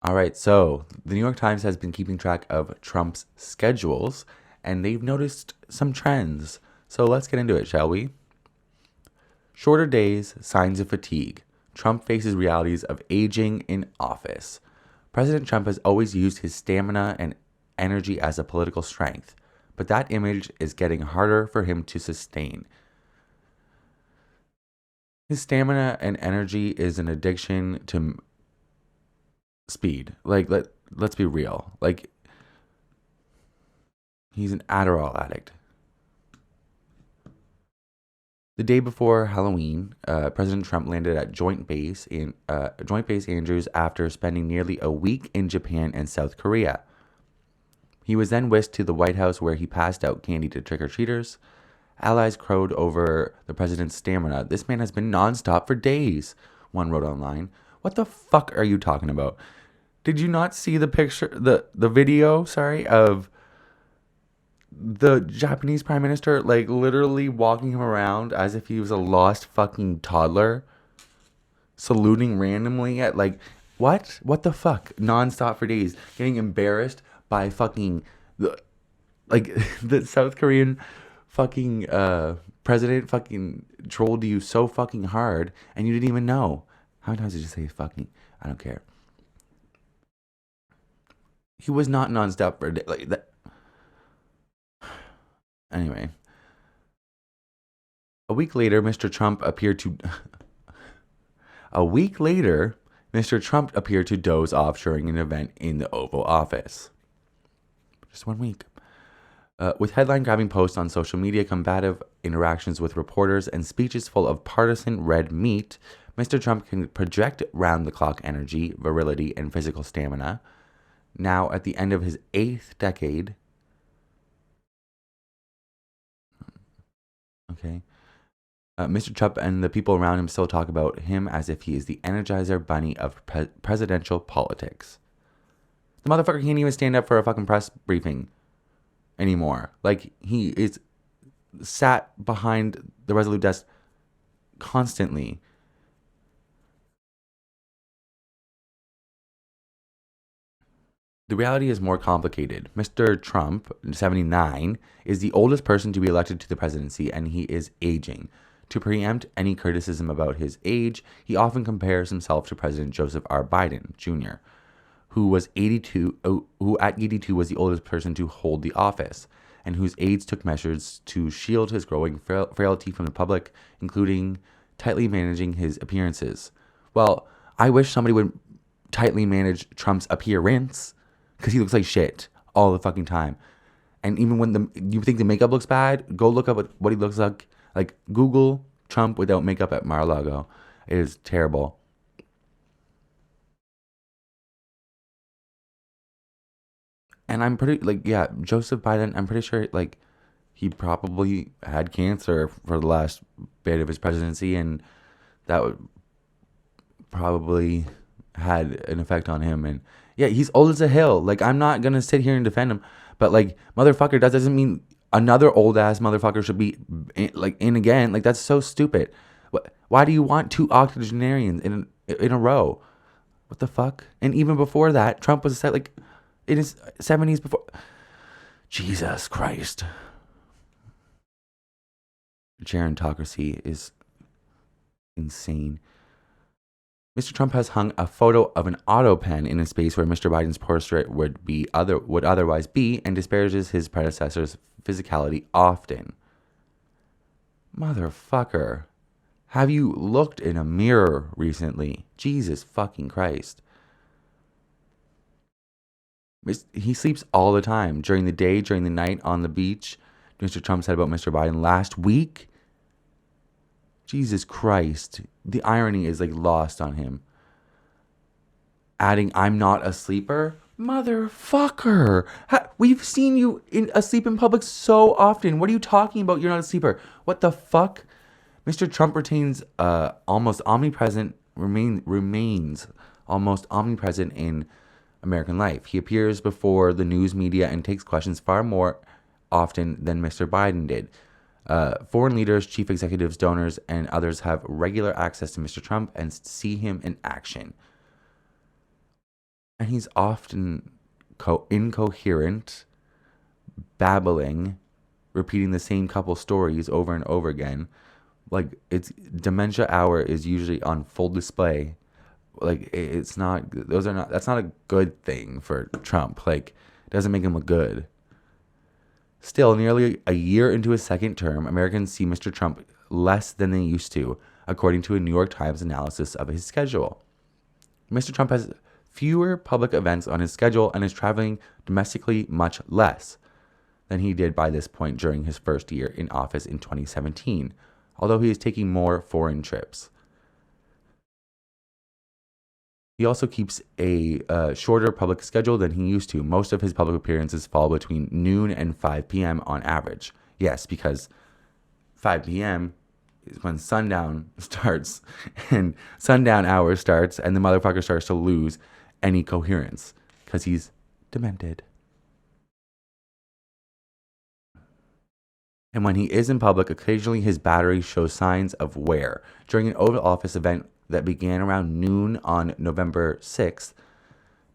All right, so the New York Times has been keeping track of Trump's schedules and they've noticed some trends. So let's get into it, shall we? Shorter days, signs of fatigue. Trump faces realities of aging in office. President Trump has always used his stamina and energy as a political strength, but that image is getting harder for him to sustain. His stamina and energy is an addiction to speed. Let's be real. Like he's an Adderall addict. The day before Halloween, President Trump landed at Joint Base Andrews after spending nearly a week in Japan and South Korea. He was then whisked to the White House where he passed out candy to trick or treaters. Allies crowed over the president's stamina. This man has been nonstop for days, one wrote online. What the fuck are you talking about? Did you not see the picture, the video, sorry, of the Japanese prime minister like literally walking him around as if he was a lost fucking toddler, saluting randomly at like what the fuck, nonstop for days, getting embarrassed by fucking the like the South Korean fucking president fucking trolled you so fucking hard and you didn't even know. How many times did you say fucking? I don't care. He was not nonstop for a day like that. Anyway, a week later, Mr. Trump appeared to. A week later, Mr. Trump appeared to doze off during an event in the Oval Office. Just 1 week. With headline grabbing posts on social media, combative interactions with reporters, and speeches full of partisan red meat, Mr. Trump can project round the clock energy, virility, and physical stamina. Now, at the end of his 8th decade, okay, Mr. Trump and the people around him still talk about him as if he is the Energizer Bunny of presidential politics. The motherfucker can't even stand up for a fucking press briefing anymore. Like, he is sat behind the Resolute desk constantly. The reality is more complicated. Mr. Trump, 79, is the oldest person to be elected to the presidency, and he is aging. To preempt any criticism about his age, he often compares himself to President Joseph R. Biden Jr., who at 82 was the oldest person to hold the office, and whose aides took measures to shield his growing frailty from the public, including tightly managing his appearances. Well, I wish somebody would tightly manage Trump's appearance because he looks like shit all the fucking time. And even when you think the makeup looks bad, go look up what he looks like. Like Google Trump without makeup at Mar-a-Lago. It is terrible. And I'm pretty like yeah, Joseph Biden. I'm pretty sure like he probably had cancer for the last bit of his presidency, and that would probably had an effect on him. And yeah, he's old as a hill. Like I'm not gonna sit here and defend him, but like motherfucker, that doesn't mean another old ass motherfucker should be in again. Like that's so stupid. Why do you want two octogenarians in a row? What the fuck? And even before that, Trump was set like in his 70s before. Jesus Christ. Gerontocracy is insane. Mr. Trump has hung a photo of an auto pen in a space where Mr. Biden's portrait would otherwise be, and disparages his predecessor's physicality often. Motherfucker, have you looked in a mirror recently? Jesus fucking Christ. He sleeps all the time, during the day, during the night, on the beach. Mr. Trump said about Mr. Biden last week. Jesus Christ. The irony is like lost on him. Adding, I'm not a sleeper. Motherfucker. We've seen you asleep in public so often. What are you talking about? You're not a sleeper. What the fuck? Mr. Trump retains almost omnipresent, remains almost omnipresent in American life. He appears before the news media and takes questions far more often than Mr. Biden did. Foreign leaders, chief executives, donors, and others have regular access to Mr. Trump and see him in action. And he's often incoherent, babbling, repeating the same couple stories over and over again. Like, it's dementia hour is usually on full display. Like, it's not, that's not a good thing for Trump. Like, it doesn't make him look good. Still, nearly a year into his second term, Americans see Mr. Trump less than they used to, according to a New York Times analysis of his schedule. Mr. Trump has fewer public events on his schedule and is traveling domestically much less than he did by this point during his first year in office in 2017, although he is taking more foreign trips. He also keeps a shorter public schedule than he used to. Most of his public appearances fall between noon and 5 p.m. on average. Yes, because 5 p.m. is when sundown starts, and sundown hour starts, and the motherfucker starts to lose any coherence because he's demented. And when he is in public, occasionally his battery shows signs of wear. During an Oval Office event that began around noon on November 6th,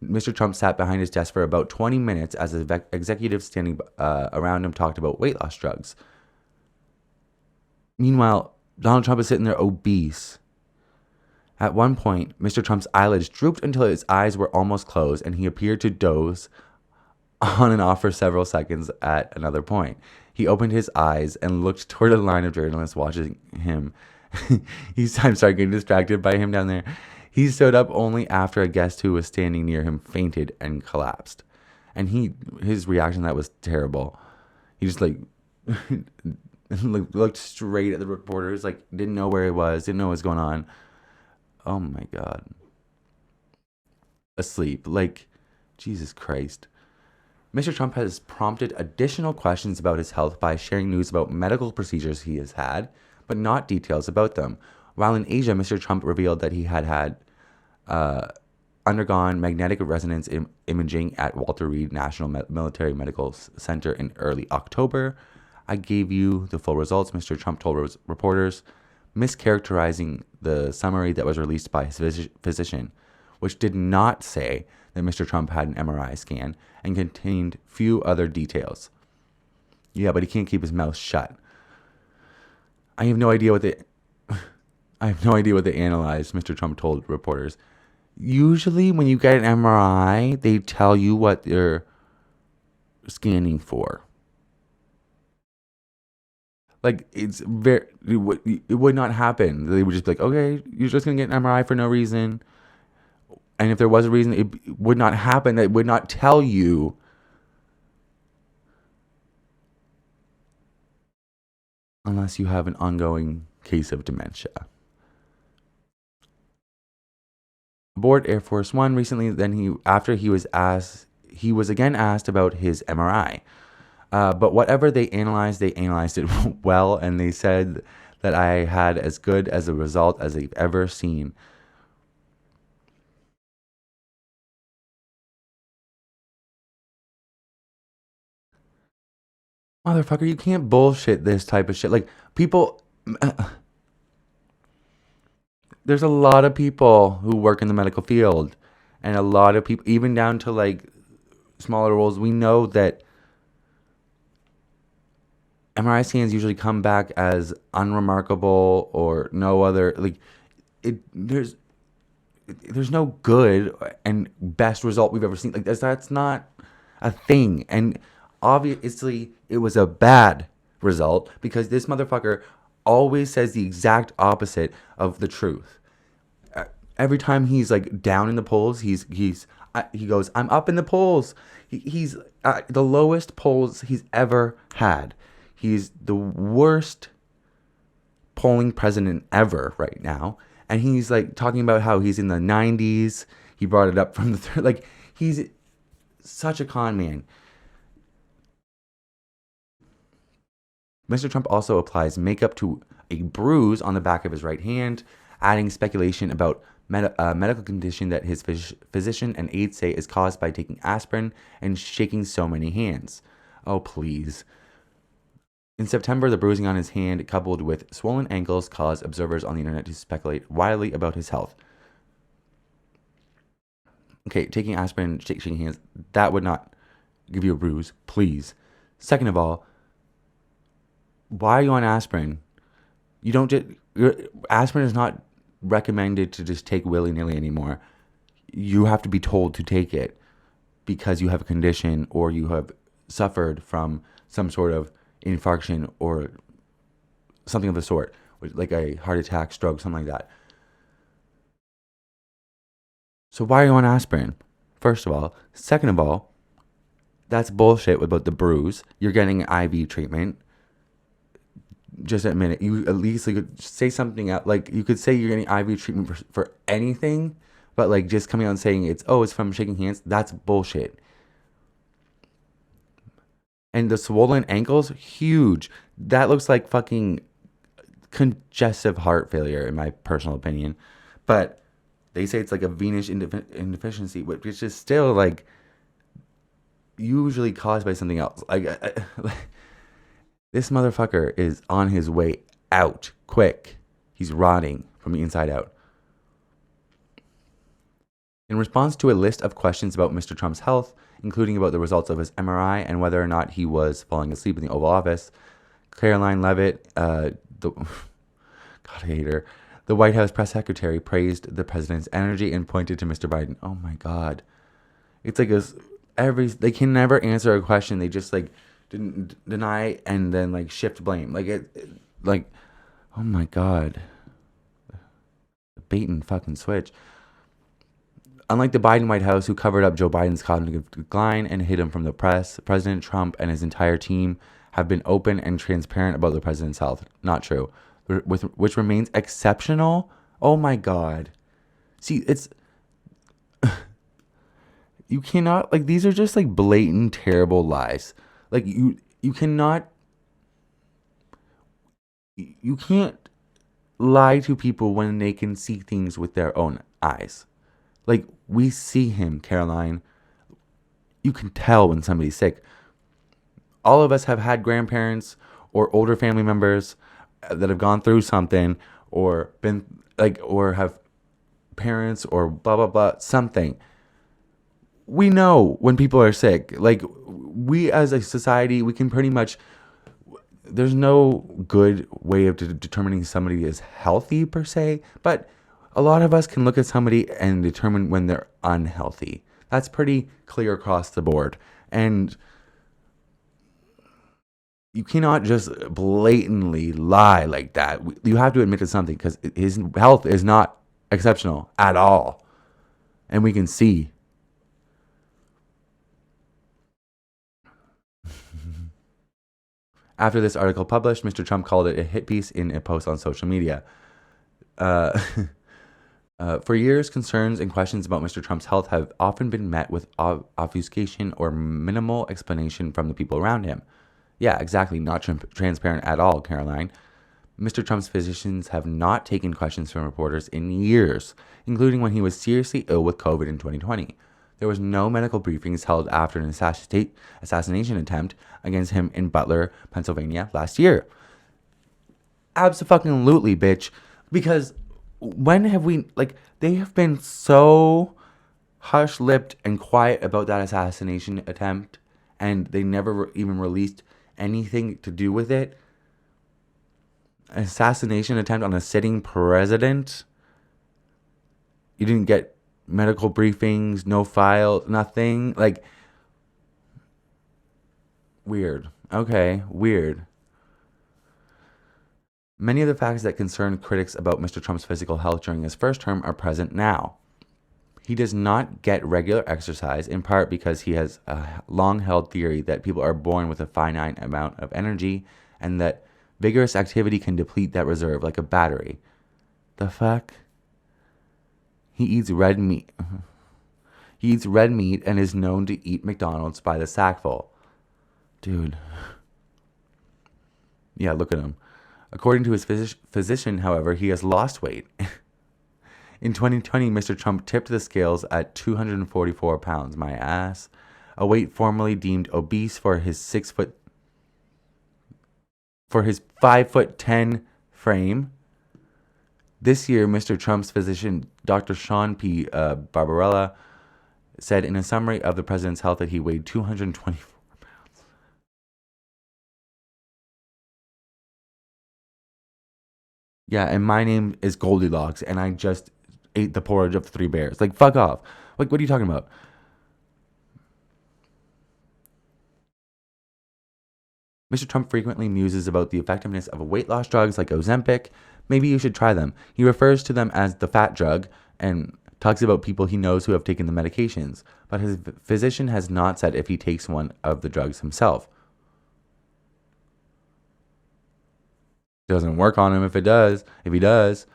Mr. Trump sat behind his desk for about 20 minutes as executives standing around him talked about weight loss drugs. Meanwhile, Donald Trump is sitting there obese. At one point, Mr. Trump's eyelids drooped until his eyes were almost closed, and he appeared to doze on and off for several seconds at another point. He opened his eyes and looked toward a line of journalists watching him. I'm sorry, getting distracted by him down there. He stood up only after a guest who was standing near him fainted and collapsed. And his reaction to that was terrible. He just looked straight at the reporters, like didn't know where he was, didn't know what was going on. Oh my God. Asleep. Like, Jesus Christ. Mr. Trump has prompted additional questions about his health by sharing news about medical procedures he has had, but not details about them. While in Asia, Mr. Trump revealed that he had undergone magnetic resonance imaging at Walter Reed National Military Medical Center in early October. I gave you the full results, Mr. Trump told reporters, mischaracterizing the summary that was released by his physician, which did not say that Mr. Trump had an MRI scan and contained few other details. Yeah, but he can't keep his mouth shut. I have no idea what they analyzed, Mr. Trump told reporters. Usually when you get an MRI, they tell you what they're scanning for. Like, it would not happen. They would just be like, okay, you're just going to get an MRI for no reason. And if there was a reason, it would not happen. It would not tell you. Unless you have an ongoing case of dementia. Aboard Air Force One recently, after he was again asked about his MRI. But whatever they analyzed it well, and they said that I had as good as a result as they've ever seen. Motherfucker, you can't bullshit this type of shit. Like, people... there's a lot of people who work in the medical field. And a lot of people, even down to, like, smaller roles, we know that MRI scans usually come back as unremarkable or no other... Like, there's no good and best result we've ever seen. Like, that's not a thing. And obviously, it was a bad result because this motherfucker always says the exact opposite of the truth. Every time he's like down in the polls, he goes, "I'm up in the polls." He's the lowest polls he's ever had. He's the worst polling president ever right now. And he's like talking about how he's in the 90s. He brought it up from the third. Like, he's such a con man. Mr. Trump also applies makeup to a bruise on the back of his right hand, adding speculation about a medical condition that his physician and aides say is caused by taking aspirin and shaking so many hands. Oh, please. In September, the bruising on his hand, coupled with swollen ankles, caused observers on the internet to speculate wildly about his health. okay, taking aspirin, shaking hands, that would not give you a bruise, please. Second of all, why are you on aspirin? You don't just, aspirin is not recommended to just take willy-nilly anymore. You have to be told to take it because you have a condition or you have suffered from some sort of infarction or something of the sort, like a heart attack, stroke, something like that. So why are you on aspirin? First of all. Second of all, that's bullshit about the bruise. You're getting IV treatment. Just admit it. You at least could say something out. Like, you could say you're getting IV treatment for anything, but like just coming out and saying it's from shaking hands, that's bullshit. And the swollen ankles, huge. That looks like fucking congestive heart failure, in my personal opinion. But they say it's like a venous indeficiency, which is still like usually caused by something else. This motherfucker is on his way out quick. He's rotting from the inside out. In response to a list of questions about Mr. Trump's health, including about the results of his MRI and whether or not he was falling asleep in the Oval Office, Karoline Leavitt, God, I hate her, the White House press secretary, praised the president's energy and pointed to Mr. Biden. Oh my God. It's like they can never answer a question. They just like deny and then like shift blame. Like, oh my God. Bait and fucking switch. Unlike the Biden White House, who covered up Joe Biden's cognitive decline and hid him from the press, President Trump and his entire team have been open and transparent about the president's health. Not true. Which remains exceptional. Oh my God. See, it's... you cannot... Like, these are just, like, blatant, terrible lies. Like, you cannot... You can't lie to people when they can see things with their own eyes. Like, we see him, Karoline. You can tell when somebody's sick. All of us have had grandparents or older family members that have gone through something or been like, or have parents or blah, blah, blah, something. We know when people are sick. Like, we as a society, we can pretty much, there's no good way of determining somebody is healthy per se, but a lot of us can look at somebody and determine when they're unhealthy. That's pretty clear across the board. And you cannot just blatantly lie like that. You have to admit to something because his health is not exceptional at all. And we can see. After this article published, Mr. Trump called it a hit piece in a post on social media. For years, concerns and questions about Mr. Trump's health have often been met with obfuscation or minimal explanation from the people around him. Yeah, exactly. Not transparent at all, Karoline. Mr. Trump's physicians have not taken questions from reporters in years, including when he was seriously ill with COVID in 2020. There was no medical briefings held after an assassination attempt against him in Butler, Pennsylvania last year. Abso-fucking-lutely, bitch. Because when have we, like, they have been so hush-lipped and quiet about that assassination attempt, and they never even released anything to do with it. An assassination attempt on a sitting president. You didn't get medical briefings, no file, nothing. Like, weird. Okay, weird. Many of the facts that concern critics about Mr. Trump's physical health during his first term are present now. He does not get regular exercise, in part because he has a long-held theory that people are born with a finite amount of energy and that vigorous activity can deplete that reserve like a battery. The fuck? He eats red meat. He eats red meat and is known to eat McDonald's by the sackful. Dude. Yeah, look at him. According to his physician, however, he has lost weight. In 2020, Mr. Trump tipped the scales at 244 pounds, my ass, a weight formerly deemed obese for his 5'10" frame. This year, Mr. Trump's physician, Dr. Sean P. Barbarella, said in a summary of the president's health that he weighed 224 pounds. Yeah, and my name is Goldilocks, and I just ate the porridge of the three bears. Like, fuck off. Like, what are you talking about? Mr. Trump frequently muses about the effectiveness of weight loss drugs like Ozempic. Maybe you should try them. He refers to them as the fat drug and talks about people he knows who have taken the medications, but his physician has not said if he takes one of the drugs himself. Doesn't work on him if it does. If he does.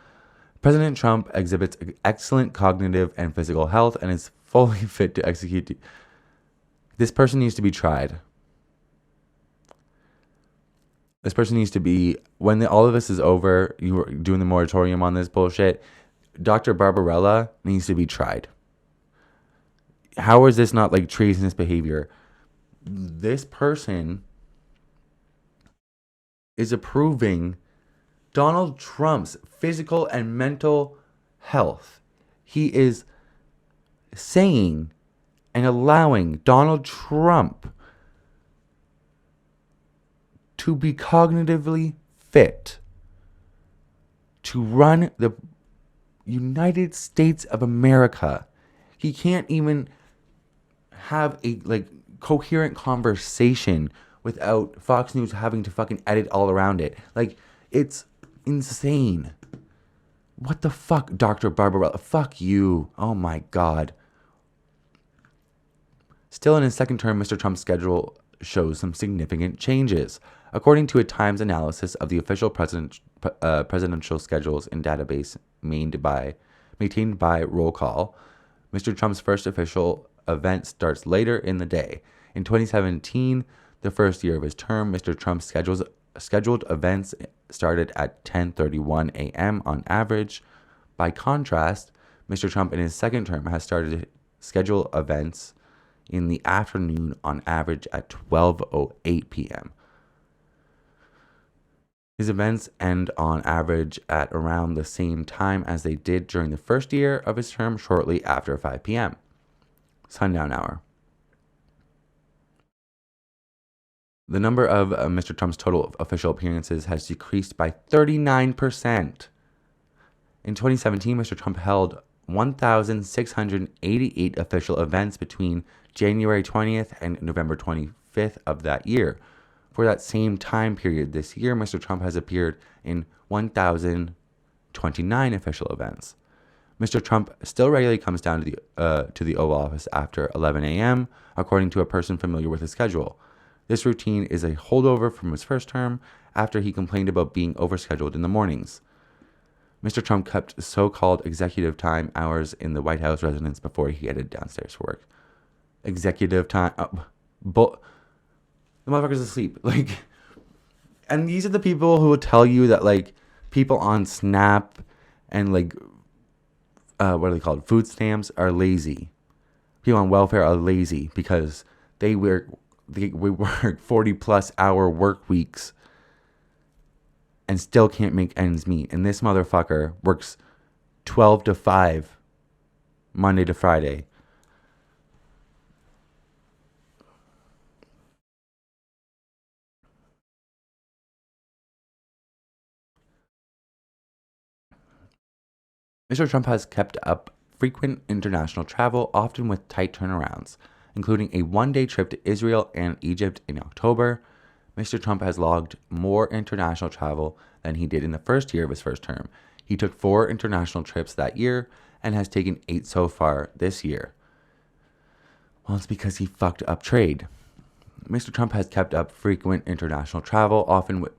President Trump exhibits excellent cognitive and physical health and is fully fit to execute. This person needs to be tried. This person needs to be, when all of this is over, you are doing the moratorium on this bullshit, Dr. Barbarella needs to be tried. How is this not like treasonous behavior? This person is approving Donald Trump's physical and mental health. He is saying and allowing Donald Trump to be cognitively fit to run the United States of America. He can't even have a coherent conversation without Fox News having to fucking edit all around it. Like, it's insane. What the fuck, Dr. Barbarella? Fuck you. Oh my God. Still in his second term, Mr. Trump's schedule shows some significant changes. According to a Times analysis of the official presidential schedules and database maintained by Roll Call, Mr. Trump's first official event starts later in the day. In 2017, the first year of his term, Mr. Trump's scheduled events started at 10:31 a.m. on average. By contrast, Mr. Trump in his second term has started scheduled events in the afternoon on average at 12:08 p.m. His events end on average at around the same time as they did during the first year of his term, shortly after 5 p.m. Sundown hour. The number of Mr. Trump's total official appearances has decreased by 39%. In 2017, Mr. Trump held 1,688 official events between January 20th and November 25th of that year. For that same time period this year, Mr. Trump has appeared in 1,029 official events. Mr. Trump still regularly comes down to the Oval Office after 11 a.m., according to a person familiar with his schedule. This routine is a holdover from his first term after he complained about being overscheduled in the mornings. Mr. Trump kept so-called executive time hours in the White House residence before he headed downstairs for work. Executive time... the motherfucker's asleep. And these are the people who will tell you that, people on SNAP and, what are they called? Food stamps are lazy. People on welfare are lazy because we work 40-plus hour work weeks and still can't make ends meet. And this motherfucker works 12 to 5 Monday to Friday. Mr. Trump has kept up frequent international travel, often with tight turnarounds, including a one-day trip to Israel and Egypt in October. Mr. Trump has logged more international travel than he did in the first year of his first term. He took 4 international trips that year and has taken 8 so far this year. Well, it's because he fucked up trade. Mr. Trump has kept up frequent international travel, often with...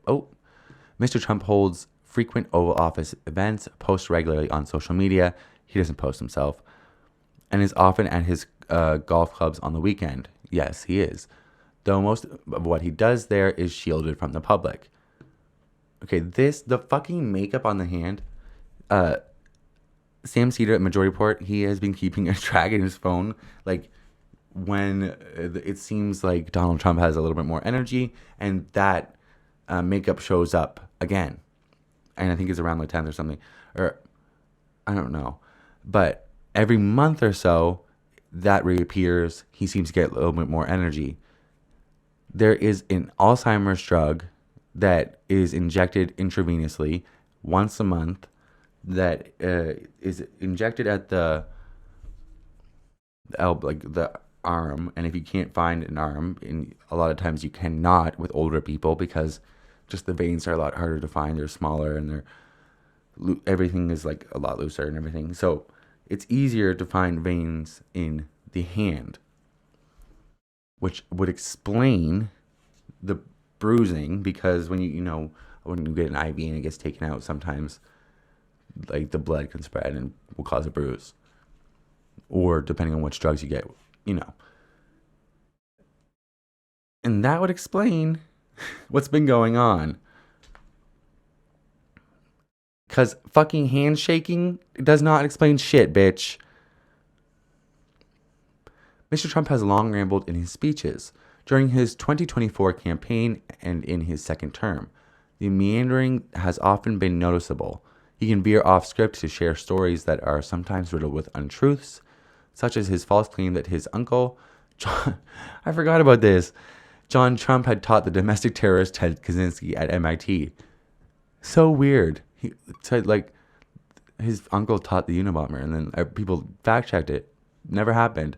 Mr. Trump holds frequent Oval Office events, posts regularly on social media. He doesn't post himself. And is often at his golf clubs on the weekend. Yes, he is. Though most of what he does there is shielded from the public. Okay, the fucking makeup on the hand. Sam Cedar at Majority Report, he has been keeping a track in his phone. When it seems like Donald Trump has a little bit more energy, and that makeup shows up again. And I think it's around the 10th or something. Or, I don't know. But every month or so, that reappears. He seems to get a little bit more energy. There is an Alzheimer's drug that is injected intravenously once a month that is injected at the elbow, like the arm. And if you can't find an arm, and a lot of times you cannot with older people because just the veins are a lot harder to find. They're smaller and everything is like a lot looser and everything. So it's easier to find veins in the hand, which would explain the bruising, because when when you get an IV and it gets taken out, sometimes like the blood can spread and will cause a bruise, or depending on which drugs you get, and that would explain what's been going on. Because fucking handshaking does not explain shit, bitch. Mr. Trump has long rambled in his speeches. During his 2024 campaign and in his second term, the meandering has often been noticeable. He can veer off script to share stories that are sometimes riddled with untruths, such as his false claim that his uncle, I forgot about this, John Trump had taught the domestic terrorist Ted Kaczynski at MIT. So weird. He said, like, his uncle taught the Unabomber, and then people fact-checked it. Never happened.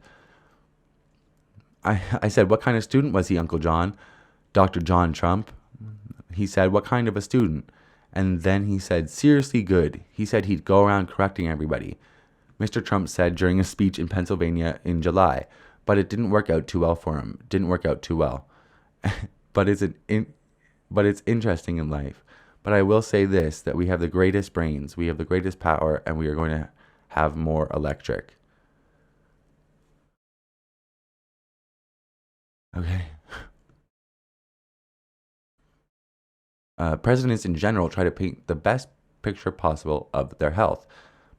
I said, what kind of student was he, Uncle John? Dr. John Trump. He said, what kind of a student? And then he said, seriously good. He said he'd go around correcting everybody. Mr. Trump said during a speech in Pennsylvania in July, but it didn't work out too well for him. Didn't work out too well. But it's interesting in life. But I will say this, that we have the greatest brains, we have the greatest power, and we are going to have more electric. Okay. Presidents in general try to paint the best picture possible of their health.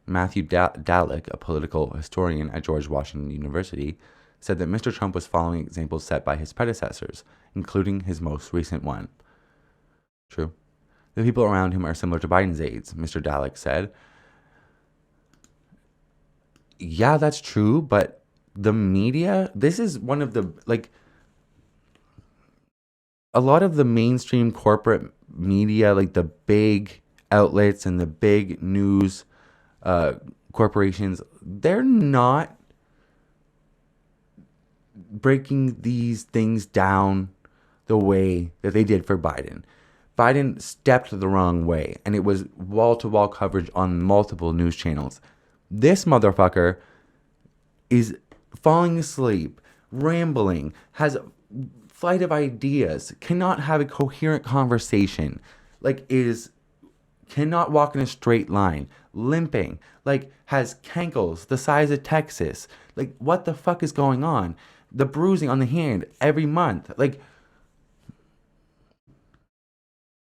Matthew Dallek, a political historian at George Washington University, said that Mr. Trump was following examples set by his predecessors, including his most recent one. True. The people around him are similar to Biden's aides, Mr. Dallek said. Yeah, that's true, but the media, this is one of the, like, a lot of the mainstream corporate media, like the big outlets and the big news corporations, they're not breaking these things down the way that they did for Biden. Biden stepped the wrong way, and it was wall-to-wall coverage on multiple news channels. This motherfucker is falling asleep, rambling, has flight of ideas, cannot have a coherent conversation, cannot walk in a straight line, limping, has cankles the size of Texas. What the fuck is going on? The bruising on the hand every month.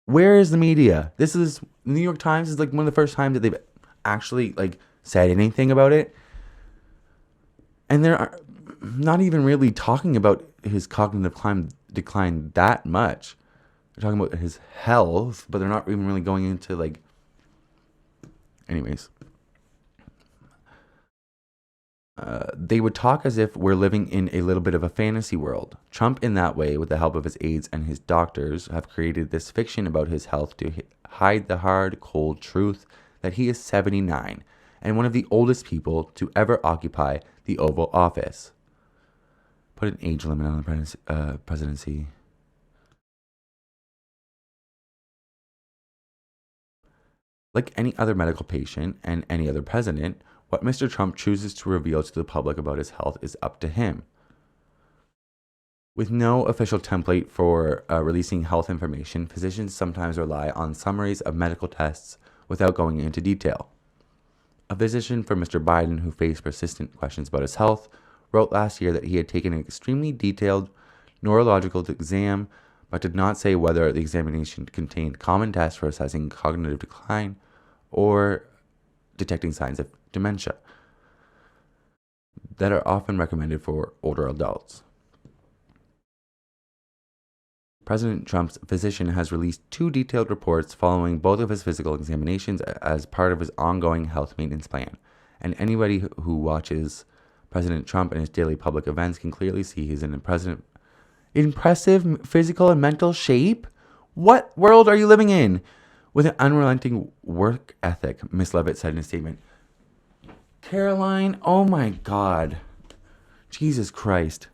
Where is the media? This is, New York Times is one of the first times that they've actually said anything about it. And they're not even really talking about his cognitive decline that much. They're talking about his health, but they're not even really going into anyways. They would talk as if we're living in a little bit of a fantasy world. Trump, in that way, with the help of his aides and his doctors, have created this fiction about his health to hide the hard, cold truth that he is 79 and one of the oldest people to ever occupy the Oval Office. Put an age limit on the presidency. Like any other medical patient and any other president, what Mr. Trump chooses to reveal to the public about his health is up to him. With no official template for releasing health information, physicians sometimes rely on summaries of medical tests without going into detail. A physician for Mr. Biden, who faced persistent questions about his health, wrote last year that he had taken an extremely detailed neurological exam, but did not say whether the examination contained common tests for assessing cognitive decline or detecting signs of dementia that are often recommended for older adults. President Trump's physician has released 2 detailed reports following both of his physical examinations as part of his ongoing health maintenance plan, and anybody who watches President Trump in his daily public events can clearly see he's in impressive physical and mental shape. What world are you living in? With an unrelenting work ethic, Miss Levitt said in a statement. Caroline, oh my God. Jesus Christ.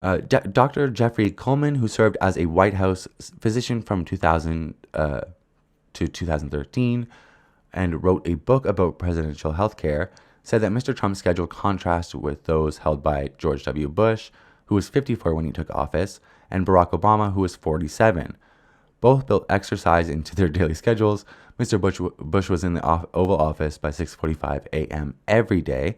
Dr. Jeffrey Coleman, who served as a White House physician from 2000 to 2013 and wrote a book about presidential health care, said that Mr. Trump's schedule contrasts with those held by George W. Bush, who was 54 when he took office, and Barack Obama, who was 47. Both built exercise into their daily schedules. Mr. Bush was in the Oval Office by 6:45 a.m. every day,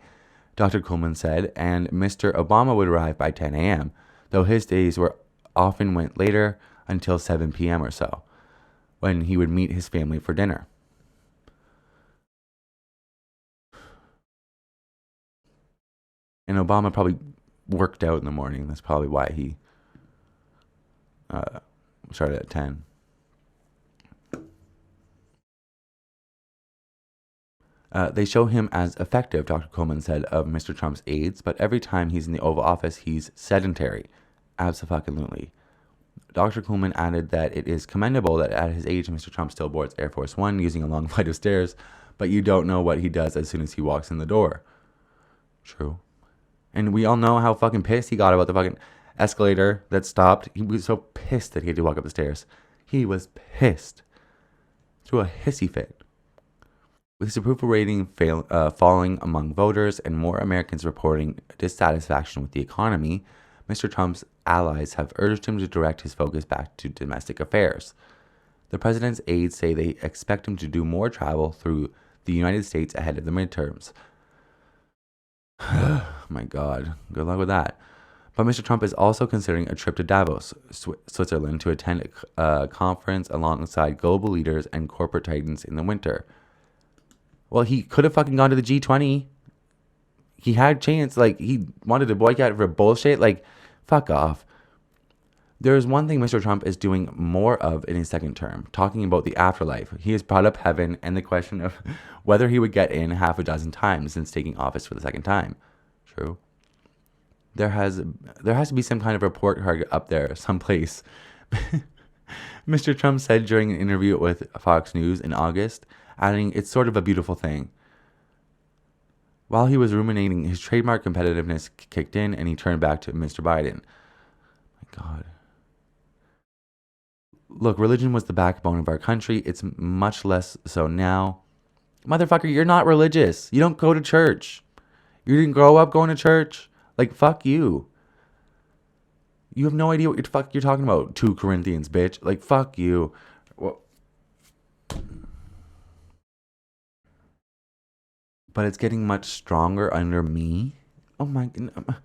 Dr. Coleman said, and Mr. Obama would arrive by 10 a.m., though his days often went later until 7 p.m. or so, when he would meet his family for dinner. And Obama probably worked out in the morning. That's probably why he started at 10. They show him as effective, Dr. Coleman said of Mr. Trump's aides, but every time he's in the Oval Office, he's sedentary. Abso-fucking-lutely. Dr. Coleman added that it is commendable that at his age, Mr. Trump still boards Air Force One using a long flight of stairs, but you don't know what he does as soon as he walks in the door. True. And we all know how fucking pissed he got about the fucking escalator that stopped. He was so pissed that he had to walk up the stairs. He was pissed. Threw a hissy fit. With his approval rating falling among voters and more Americans reporting dissatisfaction with the economy, Mr. Trump's allies have urged him to direct his focus back to domestic affairs. The president's aides say they expect him to do more travel through the United States ahead of the midterms. My God, good luck with that. But Mr. Trump is also considering a trip to Davos, Switzerland, to attend a conference alongside global leaders and corporate titans in the winter. Well, he could have fucking gone to the G20. He had a chance. Like, he wanted to boycott for bullshit. Like, fuck off. There is one thing Mr. Trump is doing more of in his second term, talking about the afterlife. He has brought up heaven and the question of whether he would get in half a dozen times since taking office for the second time. True. There has to be some kind of report card up there someplace. Mr. Trump said during an interview with Fox News in August, adding, "It's sort of a beautiful thing." While he was ruminating, his trademark competitiveness kicked in and he turned back to Mr. Biden. My God. Look, religion was the backbone of our country. It's much less so now. Motherfucker, you're not religious. You don't go to church. You didn't grow up going to church. Like, fuck you. You have no idea what the fuck you're talking about. 2 Corinthians, bitch. Like, fuck you. Well, but it's getting much stronger under me. Oh my God.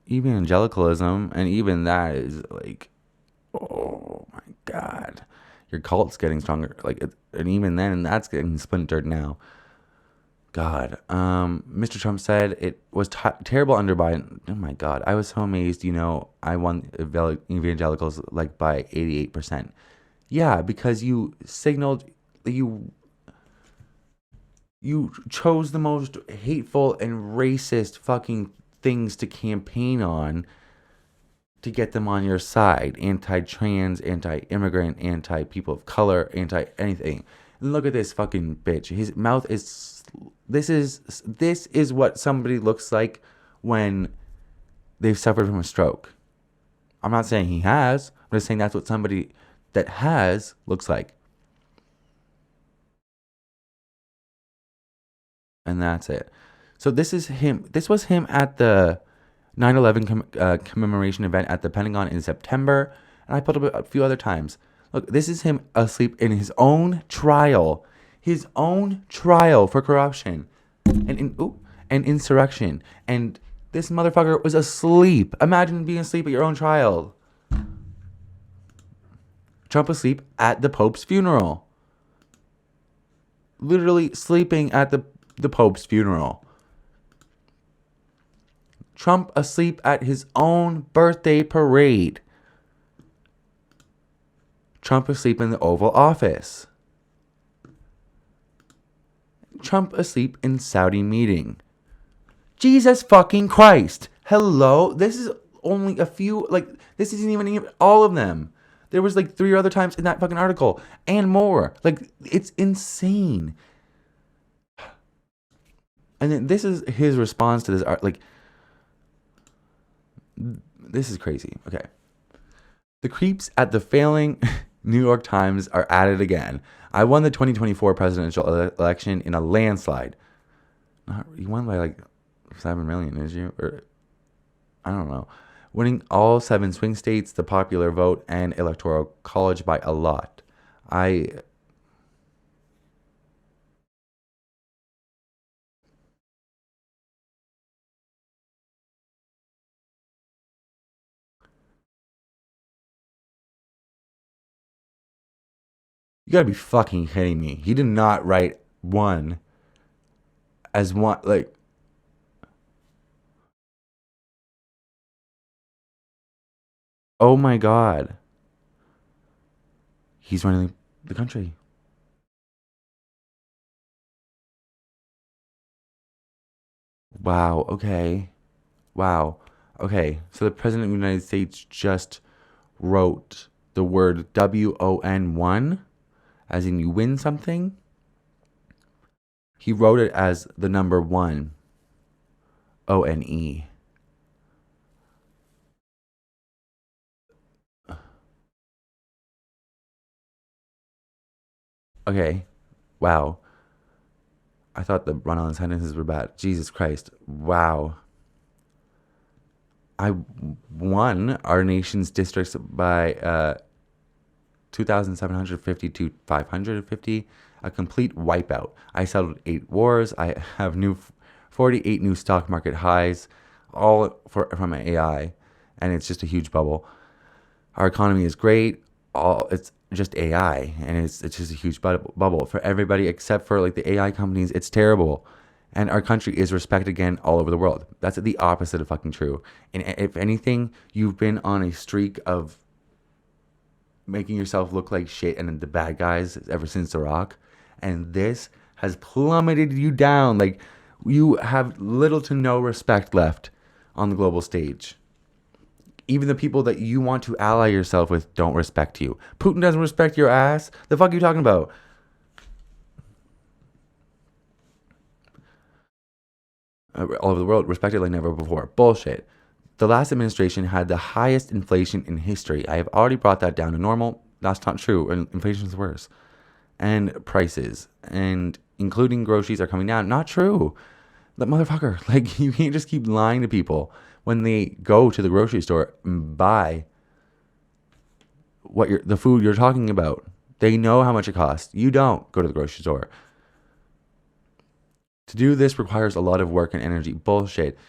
Evangelicalism, and even that is like, oh my God. Your cult's getting stronger. Like, and even then, that's getting splintered now. God. Mr. Trump said it was terrible under Biden. Oh my God. I was so amazed. I won evangelicals like by 88%. Yeah, because you signaled you chose the most hateful and racist fucking things to campaign on to get them on your side. Anti-trans, anti-immigrant, anti-people of color, anti-anything. And look at this fucking bitch. His mouth is... This is what somebody looks like when they've suffered from a stroke. I'm not saying he has. I'm just saying that's what somebody that has looks like. And that's it. So this is him. This was him at the 9/11 commemoration event at the Pentagon in September. And I put up a few other times. Look, this is him asleep in his own trial. His own trial for corruption and insurrection. And this motherfucker was asleep. Imagine being asleep at your own trial. Trump asleep at the Pope's funeral. Literally sleeping at the Pope's funeral. Trump asleep at his own birthday parade. Trump asleep in the Oval Office. Trump asleep in Saudi meeting. Jesus fucking Christ. Hello? This is only a few, like, this isn't even all of them. There was like 3 other times in that fucking article and more. Like, it's insane. And then this is his response to this art. Like, this is crazy. Okay. The creeps at the failing New York Times are at it again. I won the 2024 presidential election in a landslide. You won by like 7 million, did you? Or I don't know. Winning all 7 swing states, the popular vote, and electoral college by a lot. You gotta be fucking kidding me. He did not write one as one, like, oh my God. He's running the country. Wow, okay. Wow. Okay, so the President of the United States just wrote the word WON1, as in you win something. He wrote it as the number 1, ONE. Okay, wow. I thought the run-on sentences were bad. Jesus Christ. Wow. I won our nation's districts by 2,750 to 550, a complete wipeout. I settled 8 wars. I have 48 new stock market highs, all from AI, and it's just a huge bubble. Our economy is great. It's just AI, and it's just a huge bubble for everybody except for like the AI companies. It's terrible. And our country is respected again all over the world. That's the opposite of fucking true. And if anything, you've been on a streak of making yourself look like shit and the bad guys ever since The Rock. And this has plummeted you down. Like, you have little to no respect left on the global stage. Even the people that you want to ally yourself with don't respect you. Putin doesn't respect your ass. The fuck are you talking about? All over the world, respected like never before. Bullshit. The last administration had the highest inflation in history. I have already brought that down to normal. That's not true. Inflation is worse. And prices, and including groceries, are coming down. Not true. That motherfucker. Like, you can't just keep lying to people when they go to the grocery store and buy the food you're talking about. They know how much it costs. You don't go to the grocery store. To do this requires a lot of work and energy. Bullshit.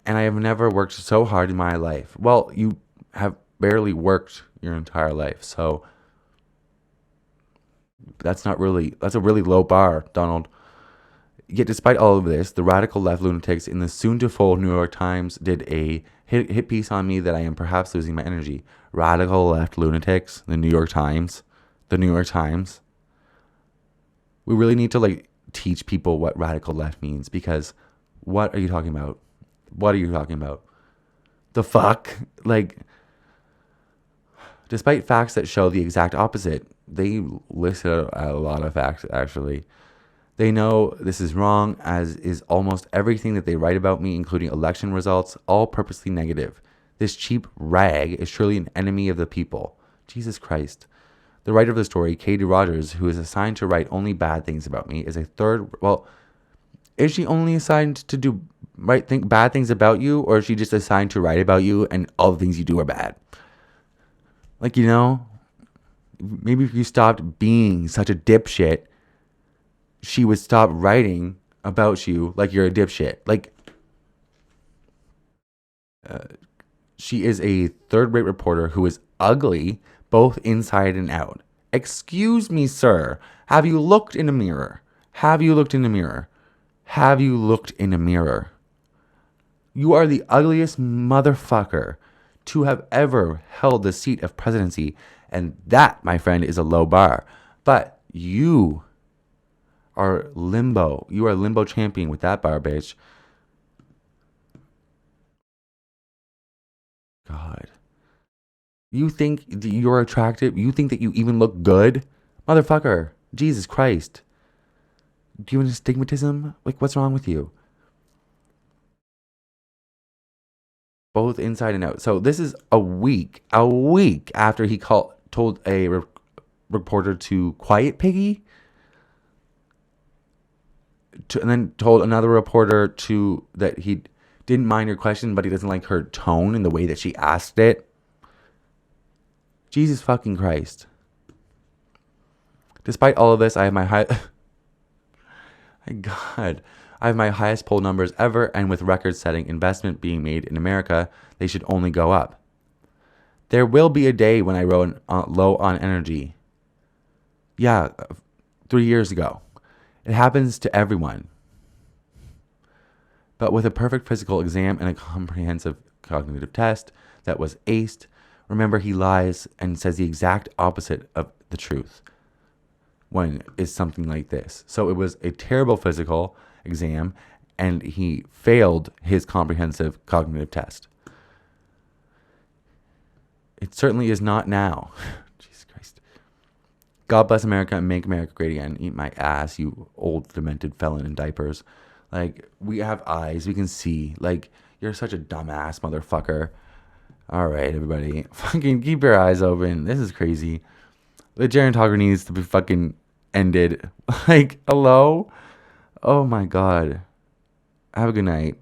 And I have never worked so hard in my life. Well, you have barely worked your entire life. So that's a really low bar, Donald. Yet despite all of this, the radical left lunatics in the soon-to-fold New York Times did a hit piece on me that I am perhaps losing my energy. Radical left lunatics, the New York Times. The New York Times. We really need to, like, teach people what radical left means, because what are you talking about? What are you talking about? The fuck? Like, despite facts that show the exact opposite, they listed a lot of facts, actually. They know this is wrong, as is almost everything that they write about me, including election results, all purposely negative. This cheap rag is surely an enemy of the people. Jesus Christ. The writer of the story, Katie Rogers, who is assigned to write only bad things about me, is a third... Well, is she only assigned to think bad things about you, or is she just assigned to write about you and all the things you do are bad? Like, you know, maybe if you stopped being such a dipshit, she would stop writing about you like you're a dipshit. Like, she is a third-rate reporter who is ugly, both inside and out. Excuse me, sir. Have you looked in a mirror? Have you looked in a mirror? Have you looked in a mirror? You are the ugliest motherfucker to have ever held the seat of presidency. And that, my friend, is a low bar. But you are limbo. You are a limbo champion with that bar, bitch. God. You think you're attractive? You think that you even look good? Motherfucker. Jesus Christ. Do you have astigmatism? Like, what's wrong with you? Both inside and out. So this is a week after he told a reporter to quiet Piggy, and then told another reporter to that he didn't mind her question, but he doesn't like her tone and the way that she asked it. Jesus fucking Christ. Despite all of this, I have my high. God, I have my highest poll numbers ever, and with record-setting investment being made in America, they should only go up. There will be a day when I run low on energy. Yeah, 3 years ago. It happens to everyone. But with a perfect physical exam and a comprehensive cognitive test that was aced, remember he lies and says the exact opposite of the truth when it's something like this. So it was a terrible physical exam, and he failed his comprehensive cognitive test. It certainly is not now. Jesus Christ. God bless America and make America great again. Eat my ass, you old demented felon in diapers. Like, we have eyes, we can see. Like, you're such a dumbass motherfucker. All right, everybody. Fucking keep your eyes open. This is crazy. The gerontography needs to be fucking ended. Like, hello? Oh my God. Have a good night.